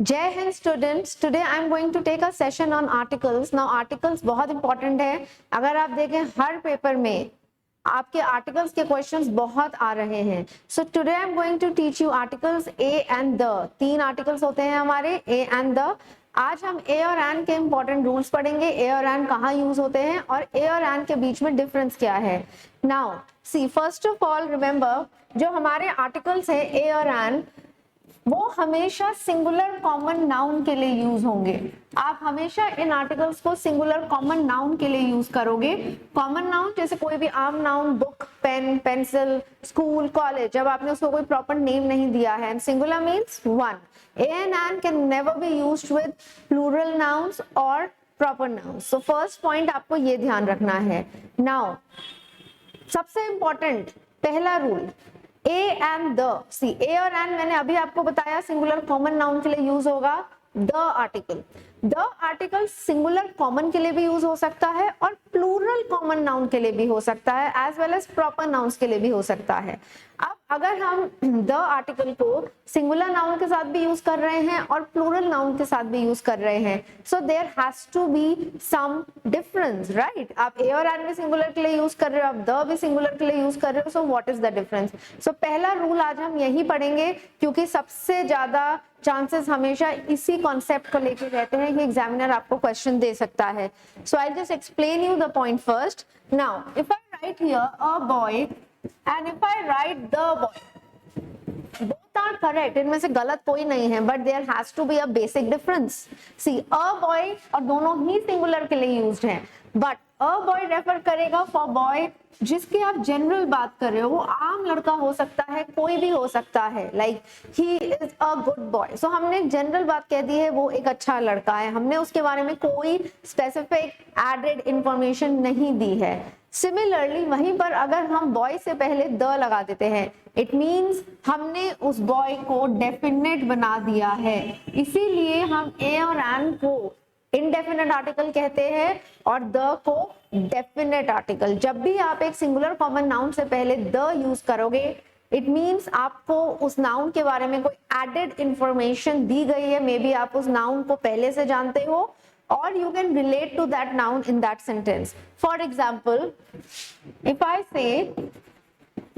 जय हिंद students, today I am going to take a session on articles. Now articles बहुत important है। अगर आप देखें हर पेपर में आपके आर्टिकल्स के क्वेश्चंस बहुत आ रहे हैं। So today I am going to teach you articles a and the. तीन आर्टिकल्स होते हैं हमारे, ए एंड द। आज हम ए और एन के इंपॉर्टेंट रूल्स पढ़ेंगे, ए और एन कहाँ यूज होते हैं और ए और एन के बीच में डिफरेंस क्या है। Now see, first of all remember, जो हमारे आर्टिकल्स है ए और एन, वो हमेशा सिंगुलर कॉमन नाउन के लिए यूज होंगे। आप हमेशा इन आर्टिकल्स को सिंगुलर कॉमन नाउन के लिए यूज करोगे। कॉमन नाउन जैसे कोई भी आम noun, book, pen, pencil, school, college, जब आपने उसको कोई प्रॉपर नेम नहीं दिया है। Singular means one. A and an can never be used with plural nouns और proper nouns. So first point आपको ये ध्यान रखना है। नाउ सबसे इंपॉर्टेंट पहला rule, a and the. See, a और एन मैंने अभी आपको बताया सिंगुलर कॉमन नाउन के लिए यूज होगा the article. The article singular common के लिए भी यूज हो सकता है और प्लूरल कॉमन नाउन के लिए भी हो सकता है, as well as proper nouns के लिए भी हो सकता है। अब अगर हम द आर्टिकल को सिंगुलर नाउन के साथ भी यूज कर रहे हैं और प्लूरल नाउन के साथ भी यूज कर रहे हैं, so there has to be some difference, right. आप ए और एन भी सिंगुलर के लिए यूज कर रहे हो, आप द भी सिंगुलर के लिए यूज कर रहे हो। So what is the difference? So पहला रूल आज हम यही पढ़ेंगे, क्योंकि सबसे ज्यादा चांसेस हमेशा इसी कॉन्सेप्ट को लेके रहते हैं कि एग्जामिनर आपको क्वेश्चन दे सकता है। So I just explain you the point first. Now if I write here a boy and if I write the boy, both are correct, इनमें से गलत कोई नहीं है, but there has to be a basic difference. See, a boy और दोनों ही singular के लिए यूज्ड हैं, but a boy रेफर करेगा for boy जिसकी आप जनरल बात कर रहे हो। वो आम लड़का हो सकता है, कोई भी हो सकता है, like he is a good boy। so हमने जनरल बात कह दी है, वो एक अच्छा लड़का है, हमने उसके बारे में कोई स्पेसिफिक एडेड इंफॉर्मेशन नहीं दी है। सिमिलरली वहीं पर अगर हम बॉय से पहले द लगा देते हैं, इट मीन्स हमने उस बॉय को डेफिनेट बना दिया है। इसीलिए हम ए और एन को इनडेफिनेट आर्टिकल कहते हैं और द को डेफिनेट आर्टिकल। जब भी आप एक सिंगुलर कॉमन नाउन से पहले द यूज करोगे, इट मीन्स आपको उस नाउन के बारे में कोई एडेड इंफॉर्मेशन दी गई है। मे बी आप उस नाउन को पहले से जानते हो, or you can relate to that noun in that sentence. For example, if I say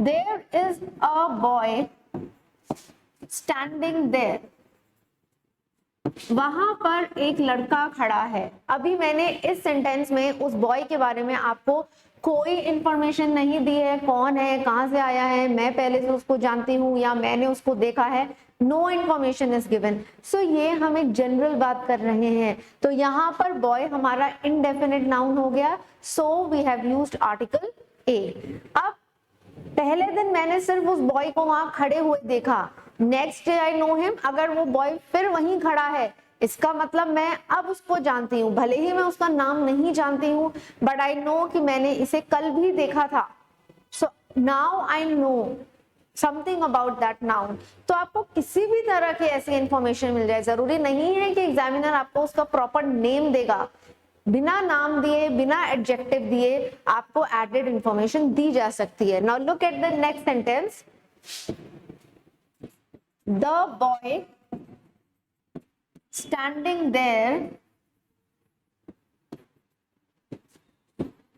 there is a boy standing there, वहां पर एक लड़का खड़ा है। अभी मैंने इस सेंटेंस में उस बॉय के बारे में आपको कोई इंफॉर्मेशन नहीं दी है, कौन है, कहां से आया है, मैं पहले से उसको जानती हूँ या मैंने उसको देखा है। No information is given. So ये हम एक जनरल बात कर रहे हैं, तो यहाँ पर बॉय हमारा इनडेफिनेट नाउन हो गया। So we have used article a. अब पहले दिन मैंने सिर्फ उस बॉय को वहां खड़े हुए देखा, next day I know him. अगर वो बॉय फिर वहीं खड़ा है, इसका मतलब मैं अब उसको जानती हूँ, भले ही मैं उसका नाम नहीं जानती हूँ, बट आई नो कि मैंने इसे कल भी देखा था। So now I know something about that noun. तो आपको किसी भी तरह की ऐसी इंफॉर्मेशन मिल जाए, जरूरी नहीं है कि एग्जामिनर आपको उसका प्रॉपर नेम देगा। बिना नाम दिए, बिना एडजेक्टिव दिए आपको एडेड इंफॉर्मेशन दी जा सकती है। Now look at the next sentence, the boy standing there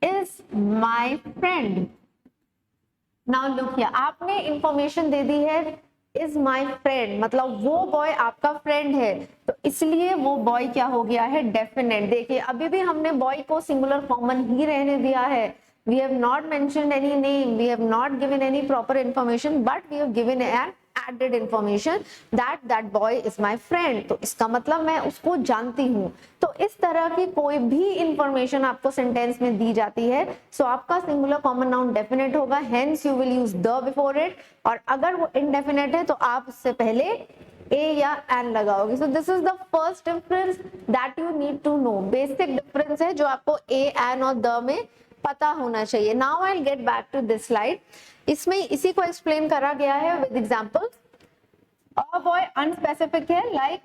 is my friend. Now look here, आपने इंफॉर्मेशन दे दी है इज माई फ्रेंड, मतलब वो बॉय आपका फ्रेंड है, तो इसलिए वो बॉय क्या हो गया है, डेफिनेट। देखिए अभी भी हमने बॉय को सिंगुलर कॉमन ही रहने दिया है। We have not mentioned any name, we have not given any proper information, but we have given an added information that that boy is my friend. तो इसका मतलब मैं उसको जानती हूँ। तो इस तरह की कोई भी इंफॉर्मेशन आपको सेंटेंस में दी जाती है, सो आपका सिंगुलर कॉमन नाउन डेफिनेट होगा, hence you will use the before it. और अगर वो इनडेफिनेट है तो आप उससे पहले ए या एन लगाओगे। So this is the first difference that you need to know. Basic difference है जो आपको ए, एन और द में पता होना चाहिए। Now I will get back to this slide. इसमें इसी को एक्सप्लेन करा गया है with example. A boy unspecific है, like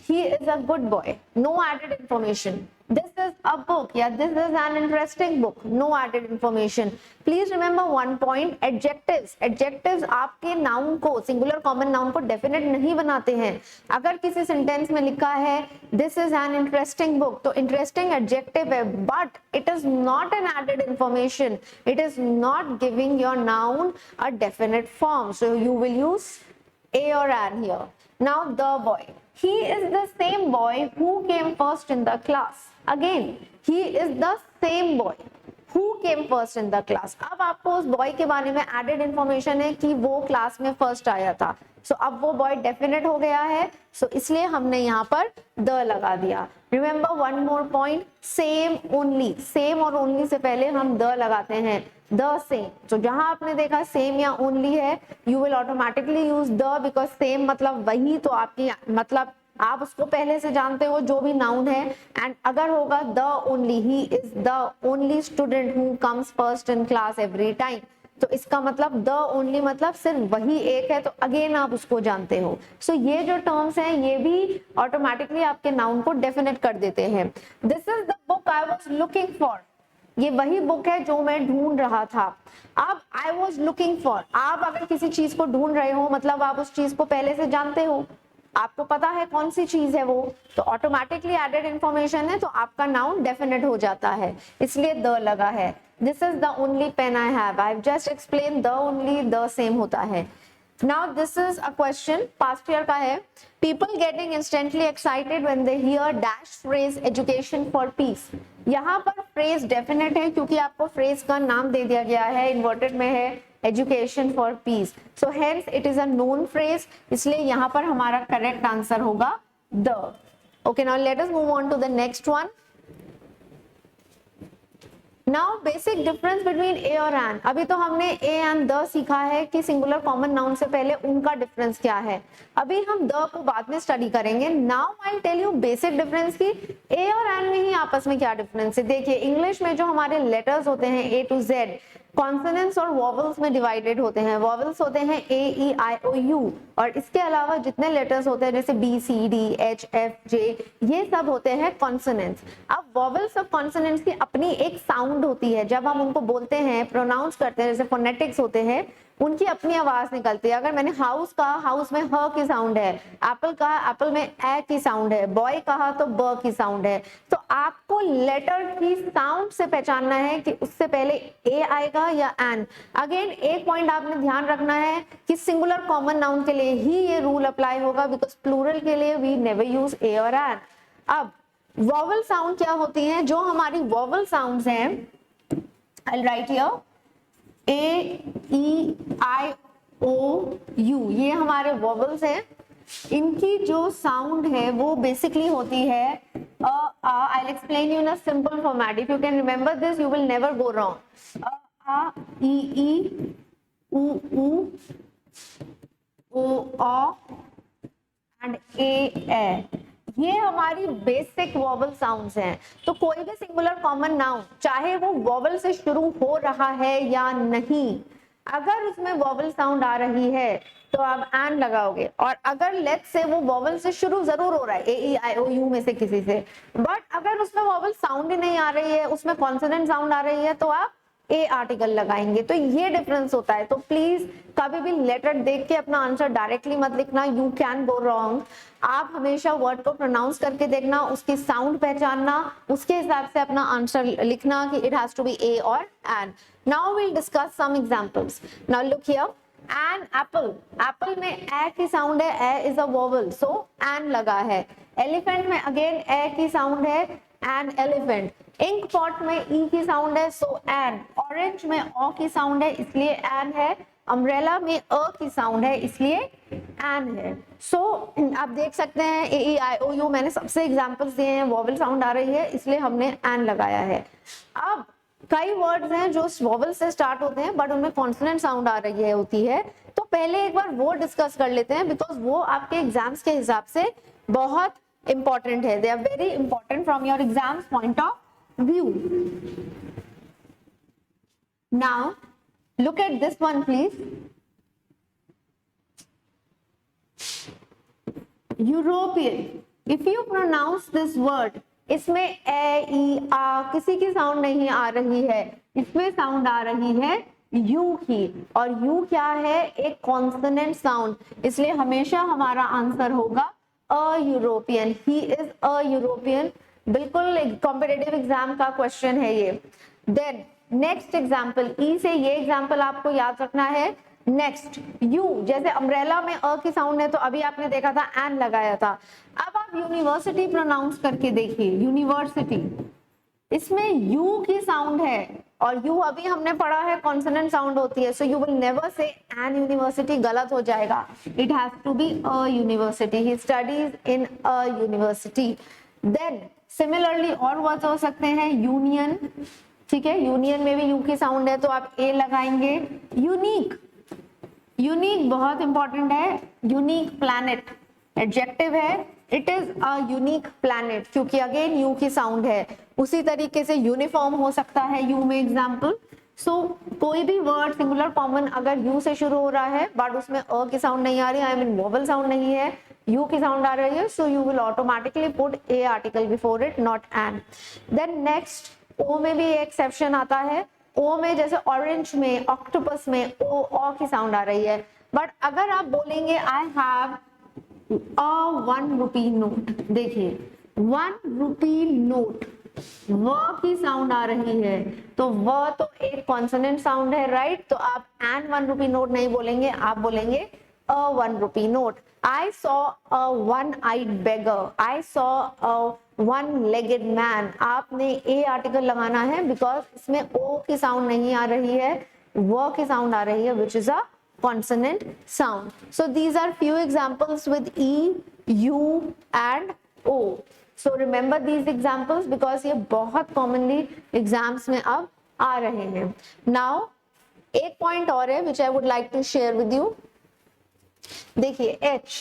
he is a good boy, no added information. this is a book या this is an interesting book, no added information. Please remember one point, adjectives आपके noun को, singular common noun को definite नहीं बनाते हैं. अगर किसी sentence में लिखा है this is an interesting book, तो interesting adjective है, but it is not an added information. It is not giving your noun a definite form, so you will use a or an here. Now the boy, he is the same boy who came first in the class. Again, he is the same boy who came first in the class. अब आपको उस boy के बारे में added information है कि वो class में first आया था. So अब वो boy definite हो गया है, so इसलिए हमने यहाँ पर the लगा दिया. Remember one more point, same only, same और only से पहले हम the लगाते हैं. The same, so जहां आपने देखा same या only है, you will automatically use the because same मतलब वही, तो आपकी मतलब आप उसको पहले से जानते हो जो भी नाउन है. एंड अगर होगा the only, he is the only student who comes first in class every time, तो इसका मतलब the only मतलब सिर्फ वही एक है, तो अगेन आप उसको जानते हो. सो ये जो टर्म्स हैं ये भी ऑटोमेटिकली आपके नाउन को डेफिनेट कर देते हैं. This is the book I was looking for, ये वही बुक है जो मैं ढूंढ रहा था. अब आई वॉज लुकिंग फॉर, आप अगर किसी चीज को ढूंढ रहे हो मतलब आप उस चीज को पहले से जानते हो, आपको पता है कौन सी चीज है वो, तो ऑटोमेटिकली एडेड इंफॉर्मेशन है, तो आपका नाउन डेफिनेट हो जाता है, इसलिए द लगा है. This is the only pen I have, I just explain the only, the same होता है. Now this is a question, past year का है. People getting instantly excited when they hear dash phrase education for peace. यहाँ पर phrase definite है क्योंकि आपको phrase का नाम दे दिया गया है, inverted में है education for peace. So hence it is a known phrase, इसलिए यहाँ पर हमारा correct answer होगा the. Okay, now let us move on to the next one. Now basic difference between a और एन. अभी तो हमने ए एंड द सीखा है कि सिंगुलर कॉमन नाउन से पहले उनका डिफरेंस क्या है. अभी हम द को बाद में स्टडी करेंगे. Now I tell you basic difference की ए और एन में ही आपस में क्या डिफरेंस है. देखिए इंग्लिश में जो हमारे लेटर्स होते हैं ए टू जेड, कॉन्सोनेंट्स और वॉवल्स में डिवाइडेड होते हैं. वॉवल्स होते हैं ए ई आई ओ यू, और इसके अलावा जितने लेटर्स होते हैं जैसे B C D H F J, ये सब होते हैं कॉन्सोनेंट्स. अब वॉवल्स और कॉन्सोनेंट्स की अपनी एक साउंड होती है, जब हम उनको बोलते हैं प्रोनाउंस करते हैं, जैसे फोनेटिक्स होते हैं, उनकी अपनी आवाज निकलती है. अगर मैंने हाउस कहा, हाउस में ह की साउंड है. एप्पल कहा, एप्पल में ए की साउंड है. बॉय कहा तो ब की साउंड है. तो आपको लेटर की साउंड से पहचानना है कि उससे पहले ए आएगा या एन. अगेन एक पॉइंट आपने ध्यान रखना है कि सिंगुलर कॉमन नाउन के लिए ही ये रूल अप्लाई होगा, बिकॉज प्लूरल के लिए वी नेवर यूज ए और एन. अब वॉवल साउंड क्या होती है? जो हमारी वॉवल साउंड्स हैं, I write here A E I O U, ये हमारे वॉवल्स हैं. इनकी जो साउंड है वो बेसिकली होती है I will explain you in a simple format. If you can remember this you will never go wrong. आ ई ई ऊ ओ एंड ए. ये हमारी बेसिक वॉवल साउंड्स हैं. तो कोई भी सिंगुलर कॉमन नाउन, चाहे वो वॉवल से शुरू हो रहा है या नहीं, अगर उसमें वॉवल साउंड आ रही है तो आप एन लगाओगे. और अगर लेट्स से वो वॉवल से शुरू जरूर हो रहा है, ए ई आई ओ यू में से किसी से, बट अगर उसमें वॉवल साउंड ही नहीं आ रही है, उसमें कॉन्सोनेंट साउंड आ रही है, तो आप ए आर्टिकल लगाएंगे. तो ये डिफरेंस होता है. तो प्लीज कभी भी लेटर देख के अपना आंसर डायरेक्टली मत लिखना, यू कैन गो रॉन्ग. आप हमेशा वर्ड को प्रोनाउंस करके देखना, उसकी साउंड पहचानना, उसके हिसाब से अपना आंसर लिखना कि it has to be a और an. Now we will discuss some examples. Now look here, an apple. Apple में ए की साउंड है, a is a vowel, so an लगा है. एलिफेंट में अगेन ए की साउंड है, एन एलिफेंट. इंक पॉट में ई की साउंड है, सो एन. ऑरेंज में ओ की साउंड है, इसलिए एन है. अम्ब्रेला में अ की साउंड है, इसलिए एन है. सो आप देख सकते हैं ए ई आई ओ यू, मैंने सबसे एग्जांपल्स दिए हैं, वॉवल साउंड आ रही है, इसलिए हमने एन लगाया है. अब कई वर्ड्स हैं जो वॉवल से स्टार्ट होते हैं बट उनमें कॉन्सोनेंट साउंड आ रही है होती है, तो पहले एक बार वो डिस्कस कर लेते हैं, बिकॉज वो आपके एग्जाम्स के हिसाब से बहुत इंपॉर्टेंट है. They are very important from your exams point of view. Now look at this one please. European. If you pronounce this word इसमें ए ई आ किसी की साउंड नहीं आ रही है, इसमें साउंड आ रही है यू की, और यू क्या है, एक कॉन्सोनेंट साउंड, इसलिए हमेशा हमारा आंसर होगा a European, he is a European. बिल्कुल कॉम्पिटिटिव एग्जाम का क्वेश्चन है ये। देन नेक्स्ट एग्जाम्पल, ई से ये एग्जाम्पल आपको याद रखना है। नेक्स्ट यू, जैसे अम्ब्रेला में अ की साउंड है तो अभी आपने देखा था एन लगाया था। अब आप यूनिवर्सिटी प्रोनाउंस करके देखिए, यूनिवर्सिटी, इसमें यू की साउंड है, और यू अभी हमने पढ़ा है कॉन्सोनेंट साउंड होती है, so you will never say an university, गलत हो जाएगा, it has to be a university, he studies in a university. Then similarly और वर्ड्स हो सकते हैं, यूनियन, ठीक है, यूनियन में भी यू की साउंड है तो आप ए लगाएंगे। यूनिक, यूनिक बहुत इंपॉर्टेंट है, यूनिक प्लैनेट एडजेक्टिव है, it is a unique planet, क्योंकि अगेन यू की साउंड है। उसी तरीके से यूनिफॉर्म हो सकता है यू में एग्जाम्पल। सो कोई भी वर्ड सिंगुलर कॉमन अगर यू से शुरू हो रहा है बट उसमें अ की साउंड नहीं आ रही, आई मीन वोवल साउंड नहीं है, यू की साउंड आ रही है, so you will automatically put a article before it, not an. Then next O में भी एक्सेप्शन आता है, ओ में जैसे ऑरेंज में, ऑक्टोपस में ओ ऑ की साउंड आ रही है, बट अगर आप बोलेंगे I have a 1 rupee note, देखिए 1 रुपी नोट, व की साउंड आ रही है, तो व तो एक कॉन्सोनेंट साउंड है, राइट, तो आप एन 1 रुपी नोट नहीं बोलेंगे, आप बोलेंगे a 1 rupee note. I saw a 1 eyed beggar, I saw a 1 legged man, आपने ए आर्टिकल लगाना है बिकॉज इसमें ओ की साउंड नहीं आ रही है, व की साउंड आ रही है, which is a consonant sound. So these are few examples with E, U and O. So remember these examples because ये बहुत commonly exams में अब आ रहे हैं। Now एक point और है which I would like to share with you. देखिए H,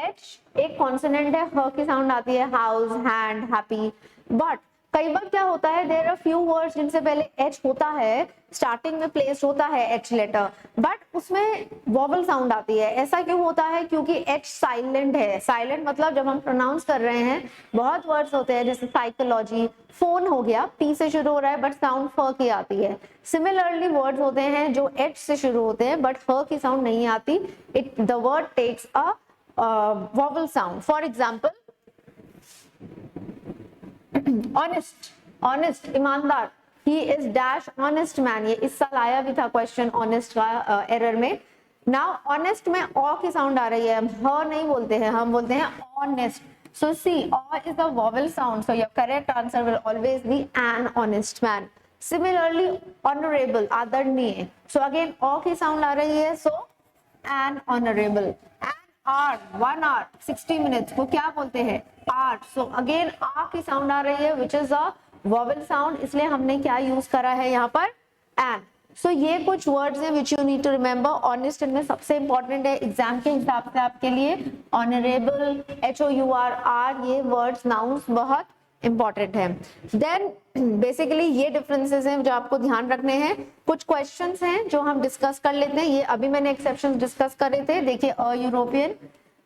H एक consonant है, ह की sound आती है, house, hand, happy, but कई बार क्या होता है, देयर आर फ्यू वर्ड्स जिनसे पहले एच होता है, स्टार्टिंग में प्लेस होता है एच लेटर, बट उसमें वॉवल साउंड आती है। ऐसा क्यों होता है, क्योंकि एच साइलेंट है। साइलेंट मतलब जब हम प्रोनाउंस कर रहे हैं, बहुत वर्ड्स होते हैं जैसे साइकोलॉजी, फोन हो गया, पी से शुरू हो रहा है बट साउंड फ की आती है। सिमिलरली वर्ड्स होते हैं जो एच से शुरू होते हैं बट ह की साउंड नहीं आती, it the word takes a vowel sound. For example honest, honest ईमानदार, he is dash honest man, ये इस साल आया भी था क्वेश्चन ऑनेस्ट का एरर में। नाउ ऑनेस्ट में ऑ की साउंड आ रही है, हम ह नहीं बोलते हैं, हम बोलते हैं honest, so see o is a vowel sound, so your correct answer will always be an honest man. Similarly honourable, आदरणीय, सो अगेन ऑ की साउंड आ रही है, so an honourable. Or, 1 hour 60 minutes को क्या बोलते हैं, आर, सो अगेन आ की साउंड आ रही है which is a vowel sound, इसलिए हमने क्या यूज करा है यहाँ पर, एन। सो ये कुछ वर्ड्स हैं which you need to remember. Honest इनमें सबसे इंपॉर्टेंट है एग्जाम के हिसाब से आपके लिए, ऑनरेबल, HOUR, ये वर्ड्स नाउन्स बहुत इंपॉर्टेंट है। देन बेसिकली ये डिफरेंसेस हैं जो आपको ध्यान रखने हैं। कुछ क्वेश्चंस हैं जो हम डिस्कस कर लेते हैं, ये अभी मैंने एक्सेप्शंस डिस्कस करे थे, देखिए a European,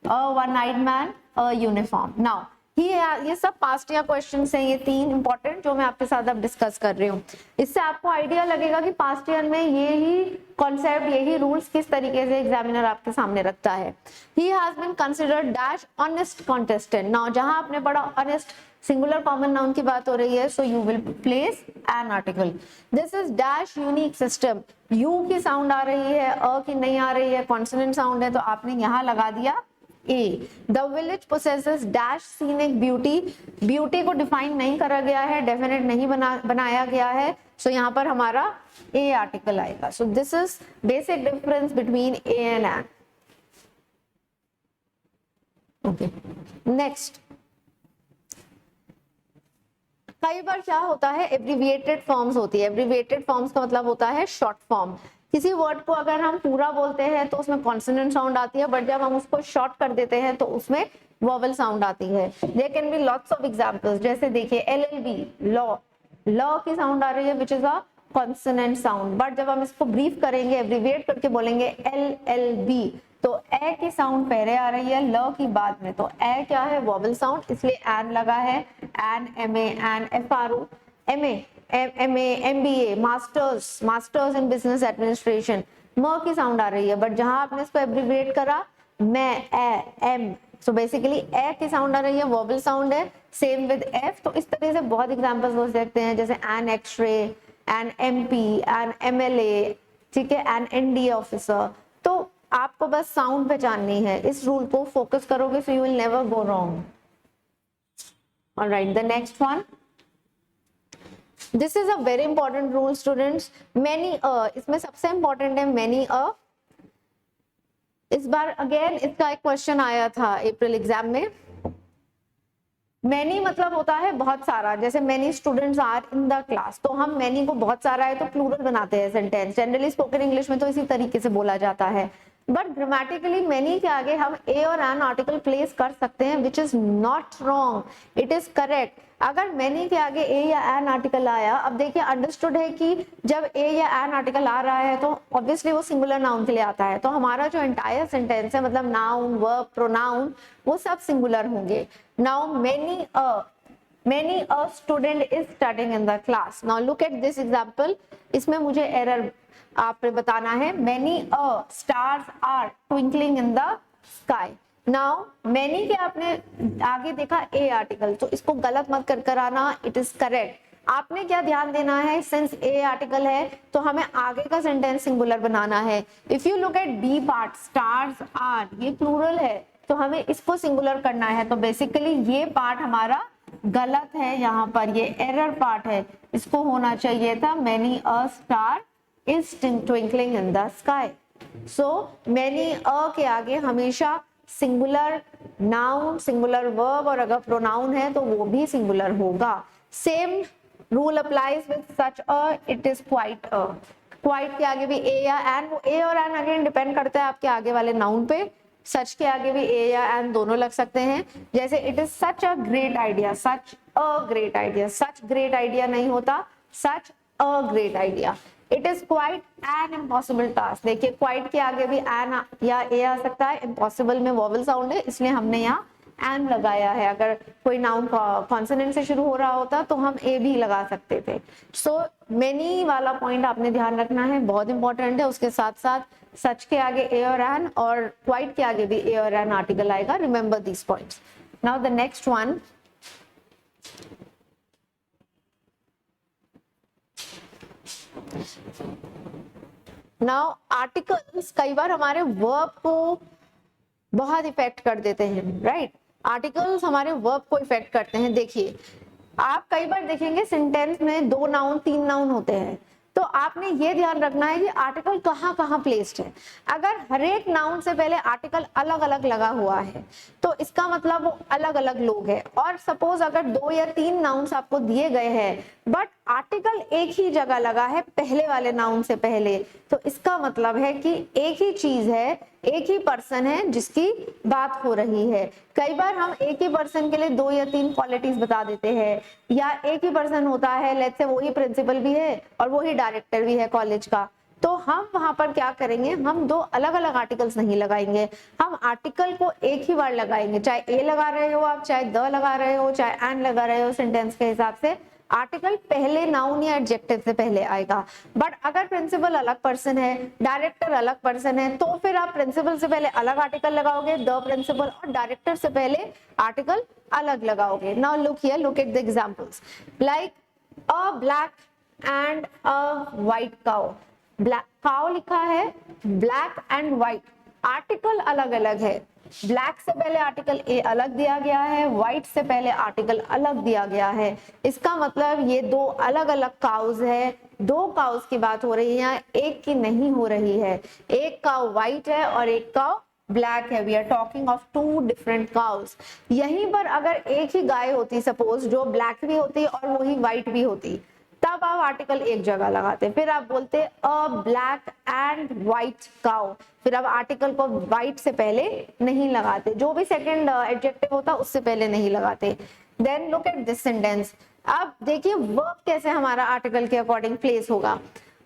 a 1 eyed man, a uniform. Now ये सब पास्ट ईयर क्वेश्चंस हैं, ये 3 इंपॉर्टेंट जो मैं आपके साथ अब डिस्कस कर रही हूँ। इससे आपको आइडिया लगेगा कि पास्ट ईयर में ये ही कॉन्सेप्ट, यही रूल्स किस तरीके से एग्जामिनर आपके सामने रखता है। He has been considered dash honest contestant. Now जहां आपने पढ़ा ऑनेस्ट सिंगुलर कॉमन नाउन की बात हो रही है, so you will place an article. This is dash unique system, you की साउंड आ रही है, अ की नहीं आ रही है, कॉन्सोनेंट साउंड है, तो आपने यहाँ लगा दिया a. The village possesses dash scenic beauty, beauty को डिफाइन नहीं करा गया है, डेफिनेट नहीं बनाया गया है, सो यहाँ पर हमारा ए आर्टिकल आएगा। So this is basic difference between a and an. Okay, next, कई बार क्या होता है, एब्रिविएटेड फॉर्म्स होती है। एब्रिविएटेड फॉर्म्स का मतलब होता है शॉर्ट फॉर्म। किसी वर्ड को अगर हम पूरा बोलते हैं तो उसमें कॉन्सोनेंट साउंड आती है, बट जब हम उसको शॉर्ट कर देते हैं तो उसमें वॉवेल साउंड आती है। There can be lots of examples, जैसे देखिए LLB, लॉ, लॉ की साउंड आ रही है which is a consonant sound, but जब हम इसको ब्रीफ करेंगे, एब्रिविएट करके बोलेंगे LLB, तो ए की साउंड पहले आ रही है, ल की बाद में, तो ए क्या है, वॉवल साउंड, इसलिए एन लगा है, an, M A, N, F R O, M A, MBA, masters in business administration, म की साउंड आ रही है, बट जहां आपने इसको एब्रिविएट करा, मैं, ए, एम, सो बेसिकली ए की साउंड आ रही है, वॉवल साउंड है, सेम विद एफ। तो इस तरह से बहुत एग्जांपल्स हो सकते हैं, जैसे an x-ray, an MP, an MLA, ठीक है, एन NDA ऑफिसर। तो आपको बस साउंड पहचाननी है, इस रूल को फोकस करोगे, सो you will never go wrong. Alright, the next one, this is a very important rule students, many इसमें सबसे इंपॉर्टेंट है मैनी इस बार अगेन इसका एक क्वेश्चन आया था अप्रैल एग्जाम में। मैनी मतलब होता है बहुत सारा, जैसे many students are in the class, तो हम मैनी को बहुत सारा है तो प्लूरल बनाते हैं सेंटेंस, जनरली स्पोकन इंग्लिश में तो इसी तरीके से बोला जाता है, बट ग्रामेटिकली मैनी के आगे हम ए और एन आर्टिकल प्लेस कर सकते हैं, which is not wrong, it is correct. अगर मैनी के आगे ए या एन आर्टिकल आया, अब देखिए अंडरस्टूड है कि जब ए या एन आर्टिकल आ रहा है तो ऑब्वियसली वो सिंगुलर नाउन के लिए आता है, तो हमारा जो एंटायर सेंटेंस है, मतलब नाउन, वर्ब, प्रोनाउन, वो सब सिंगुलर होंगे। Now many a student is studying in the class. Now look at this example, इसमें मुझे एरर आपने बताना है, many a stars are twinkling in the sky. Now many के आपने आगे देखा a आर्टिकल, तो इसको गलत मत कर कराना, it is correct। आपने क्या ध्यान देना है, सिंस ए आर्टिकल है तो हमें आगे का सेंटेंस सिंगुलर बनाना है। If you look at B part, stars are, ये प्लूरल है तो हमें इसको सिंगुलर करना है, तो बेसिकली ये पार्ट हमारा गलत है, यहाँ पर ये एरर पार्ट है, इसको होना चाहिए था many a star is twinkling in the sky. So many a के आगे हमेशा सिंगुलर नाउन, सिंगुलर वर्ब, और अगर प्रोनाउन है तो वो भी सिंगुलर होगा। Same rule applies with such a, it is quite a, quite के आगे भी ए या एन, वो ए और एन अगेन डिपेंड करता है आपके आगे वाले नाउन पे, सच के आगे भी ए या एन दोनों लग सकते हैं, जैसे it is such a great idea, such a great idea, such great idea नहीं होता, such a great idea. It is quite an impossible task, देखिए क्वाइट के आगे भी एन या ए आ सकता है, इम्पॉसिबल में वॉवल साउंड है इसलिए हमने यहाँ एन लगाया है, अगर कोई नाउन कॉन्सोनेंट से शुरू हो रहा होता तो हम ए भी लगा सकते थे। सो मेनी वाला पॉइंट आपने ध्यान रखना है, बहुत इंपॉर्टेंट है। उसके साथ साथ सच के आगे ए और एन, और क्वाइट के आगे भी ए और एन आर्टिकल आएगा, remember these points. Now the next one, now articles कई बार हमारे वर्ब को बहुत इफेक्ट कर देते हैं, राइट? आर्टिकल्स हमारे वर्ब को इफेक्ट करते हैं। देखिए आप कई बार देखेंगे सेंटेंस में 2 नाउन 3 नाउन होते हैं, तो आपने ये ध्यान रखना है कि आर्टिकल कहाँ कहाँ प्लेस्ड है। अगर हर एक नाउन से पहले आर्टिकल अलग अलग लगा हुआ है तो इसका मतलब वो अलग अलग लोग हैं। और सपोज अगर 2 या 3 नाउन्स आपको दिए गए हैं बट आर्टिकल एक ही जगह लगा है पहले वाले नाउन से पहले, तो इसका मतलब है कि एक ही चीज है, एक ही पर्सन है जिसकी बात हो रही है। कई बार हम एक ही पर्सन के लिए 2 या 3 क्वालिटीज बता देते हैं, या एक ही पर्सन होता है, लेट्स से वही प्रिंसिपल भी है और वही डायरेक्टर भी है कॉलेज का, तो हम वहां पर क्या करेंगे, हम 2 अलग अलग आर्टिकल्स नहीं लगाएंगे, हम आर्टिकल को एक ही बार लगाएंगे। चाहे ए लगा रहे हो आप, चाहे द लगा रहे हो, चाहे एंड लगा रहे हो, सेंटेंस के हिसाब से आर्टिकल पहले नाउन या एडजेक्टिव से पहले आएगा। बट अगर प्रिंसिपल अलग पर्सन है, डायरेक्टर अलग पर्सन है, तो फिर आप प्रिंसिपल से पहले अलग आर्टिकल लगाओगे, द प्रिंसिपल, और डायरेक्टर से पहले आर्टिकल अलग लगाओगे। Now look here, look at the examples, like a black and a white cow. Black cow लिखा है, ब्लैक एंड व्हाइट, आर्टिकल अलग अलग है। ब्लैक से पहले आर्टिकल ए अलग दिया गया है, व्हाइट से पहले आर्टिकल अलग दिया गया है। इसका मतलब ये 2 अलग अलग काउज है, 2 काउज की बात हो रही है, एक की नहीं हो रही है। एक काउ व्हाइट है और एक काउ ब्लैक है। We are talking of 2 different cows. यहीं पर अगर एक ही गाय होती सपोज, जो ब्लैक भी होती और वही व्हाइट भी होती, तब आप आर्टिकल एक जगह लगाते, फिर आप बोलते अ ब्लैक एंड व्हाइट काउ, फिर आप आर्टिकल को व्हाइट से पहले नहीं लगाते, जो भी सेकंड एडजेक्टिव होता उससे पहले नहीं लगाते। Then look at this sentence. अब देखिए वर्ब कैसे हमारा आर्टिकल के अकॉर्डिंग प्लेस होगा।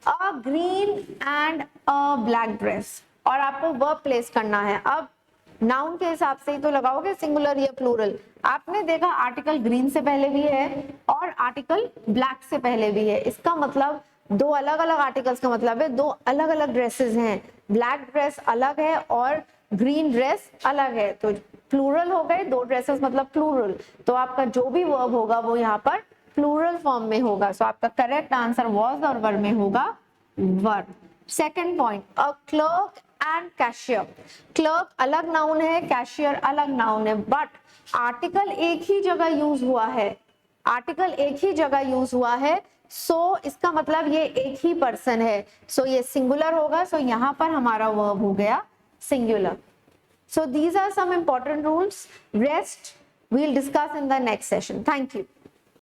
A green and a black dress, और आपको वर्ब प्लेस करना है। अब नाउन के हिसाब से ही तो लगाओगे सिंगुलर या प्लूरल। आपने देखा आर्टिकल ग्रीन से पहले भी है और आर्टिकल ब्लैक से पहले भी है, इसका मतलब दो अलग अलग आर्टिकल्स का मतलब है दो अलग अलग ड्रेसेस हैं। ब्लैक ड्रेस अलग है और ग्रीन ड्रेस अलग है, तो प्लूरल हो गए, दो ड्रेसेस मतलब प्लूरल। तो आपका जो भी वर्ब होगा वो यहाँ पर प्लूरल फॉर्म में होगा। सो आपका करेक्ट आंसर वॉज और वर में होगा वर। Second point, a clerk and cashier. Clerk अलग नाउन है, कैशियर अलग नाउन है, बट आर्टिकल एक ही जगह यूज हुआ है, आर्टिकल एक ही जगह यूज हुआ है। सो इसका मतलब ये एक ही पर्सन है, सो ये सिंगुलर होगा। सो यहाँ पर हमारा वर्ब हो गया singular. So these are some important rules. Rest we'll discuss in the next session. Thank you.